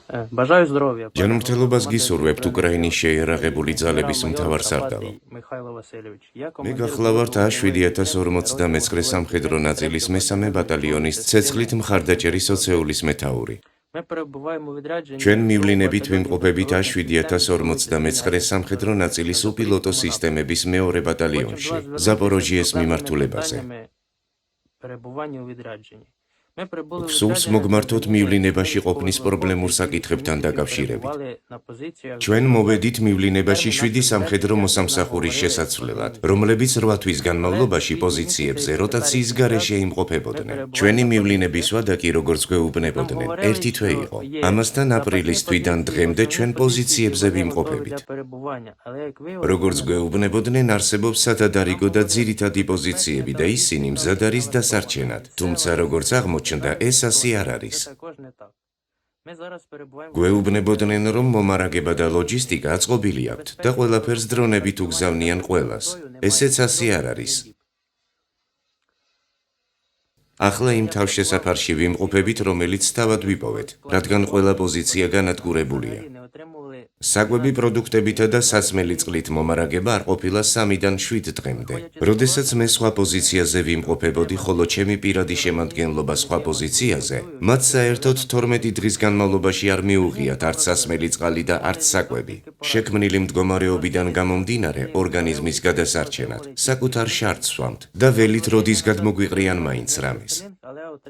Бажаю здоров'я, пане ჯანმრთელობას головнокомандир გისურვებთ უკრაინის შეიარაღებული ძალების მთავარ სარდალო. Михайло Васильович. Я მე командир გახლავართ A7019 სამხედრო ნაწილის მესამე ბატალიონის ცეცხლით მხარდაჭერის ოცეულის მეთაური. Ми перебуваємо у відрядженні. ჩვენ მივლინებით ვიმყოფებით A7019 სამხედრო ნაწილის უპილოტო სისტემების მეორე ბატალიონში, ზაპოროჟიეს მიმართულებაზე. Перебування у відрядженні. Ми прибули у Სულს відрядження, მოგმართოთ მივლინებაში коли ყოფნის були პრობლემურ готові საკითხებთან місії, დაკავშირებით. перебували на позиціях. ჩვენ მოვედით მივლინებაში 7 სამხედრო მოსამსახურის შესაცვლელად, რომლებიც 8 თვის განმავლობაში პოზიციებზე როტაციის გარეშე იმყოფებოდნენ. ჩვენი მივლინების ვადა კი როგორც გვეუბნებოდნენ, ერთი თვე იყო. ამასთან აპრილის თვიდან დღემდე ჩვენ პოზიციებზე ვიმყოფებით. როგორც გვეუბნებოდნენ, არსებობს სადადარიგო და ძირითადი პოზიციები და ისინი მზად არის დასარჩენად. თუმცა როგორც აღმოჩნდა, ეს ასე არ არის. გვეუბნებოდნენ, რომ მომარაგება და ლოჯისტიკა აწყობილი აქვთ და ყველაფერს დრონებით უგზავნიან ყველას. ესეც ასე არ არის. ახლა იმ თავშესაფარში ვიმყოფებით, რომელიც თავად ვიპოვეთ, რადგან ყველა პოზიცია განადგურებულია. საკვები პროდუქტებითა და სასმელი წყლით მომარაგება არ ყოფილა 3-დან 7 დღემდე. როდესაც მე სხვა პოზიციაზე ვიმყოფებოდი, ხოლო ჩემი პირადი შემადგენლობა სხვა პოზიციაზე, მათ საერთოდ 12 დღის განმავლობაში არ მიუღიათ არც სასმელი წყალი და არც საკვები. შექმნილი მდგომარეობიდან გამომდინარე, ორგანიზმის გადასარჩენად, საკუთარ შარტს ვამთ და ველით როდის გადმოგვიყრიან მაინც რამეს.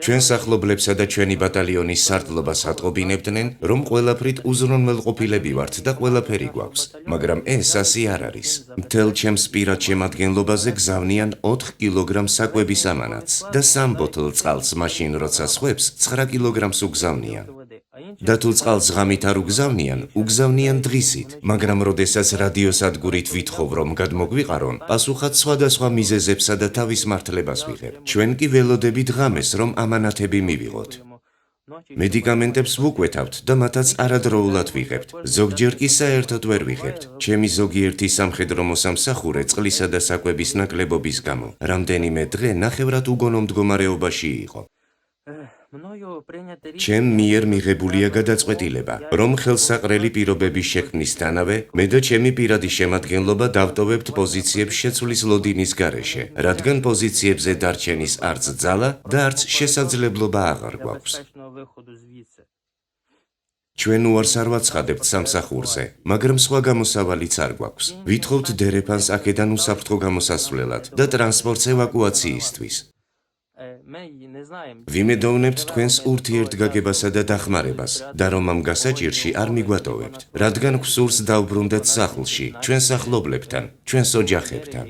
ჩვენ სახლობლებსა და ჩვენი ბატალიონის სარდლობას ატყობინებდნენ, რომ ყველაფრით უზრუნველყოფილები ვართ და ყველაფერი გვაქვს, მაგრამ ეს ასე არ არის. მთელ ჩემს პირად შემადგენლობაზე გზავნიან 4 კილოგრამ საკვების ამანათს და 3 ბოთლ წყალს მაშინ, როცა სხვებს 9 კილოგრამს უგზავნიან. და თუ წყალს ღამით არ უგზავნიან დღისით, მაგრამ როდესაც რადიოსადგურით ვითხოვ, რომ გადმოგვიყარონ, პასუხად სხვადასხვა მიზეზებსა და თავის მართლებას ვიღებ. ჩვენ კი ველოდებით ღამეს, რომ ამანათები მივიღოთ. მედიკამენტებს ვუკვეთავთ და მათაც არადროულად ვიღებთ. ზოგჯერ კი საერთოდ ვერ ვიღებთ. ჩემი ზოგიერთი სამხედრო მოსამსახურე წყლისა და საკვების ნაკლებობის გამო რამდენიმე დღე ნახევრად უგონო მდგომარეობაში იყო. ჩემ მიერ მიღებულია გადაწყვეტილება, რომ ხელსაყრელი პირობების შექმნისთანავე მე და ჩემი პირადი შემადგენლობა დავტოვებთ პოზიციებს შეცვლის ლოდინის გარეშე, რადგან პოზიციებზე დარჩენის არც ძალა და არც შესაძლებლობა აღარ გვაქვს. ჩვენ უარს არ ვაცხადებთ სამსახურზე, მაგრამ სხვა გამოსავალიც არ გვაქვს. ვითხოვთ დერეფანს აქედან უსაფრთხო გამოსასვლელად და ტრანსპორტს ევაკუაციისთვის. ვიმედოვნებთ თქვენს ურთიერთგაგებასა და დახმარებას და რომ ამ გასაჭირში არ მიგვატოვებთ, რადგან გვსურს დავბრუნდეთ სახლში, ჩვენ სახლობლებთან, ჩვენს ოჯახებთან.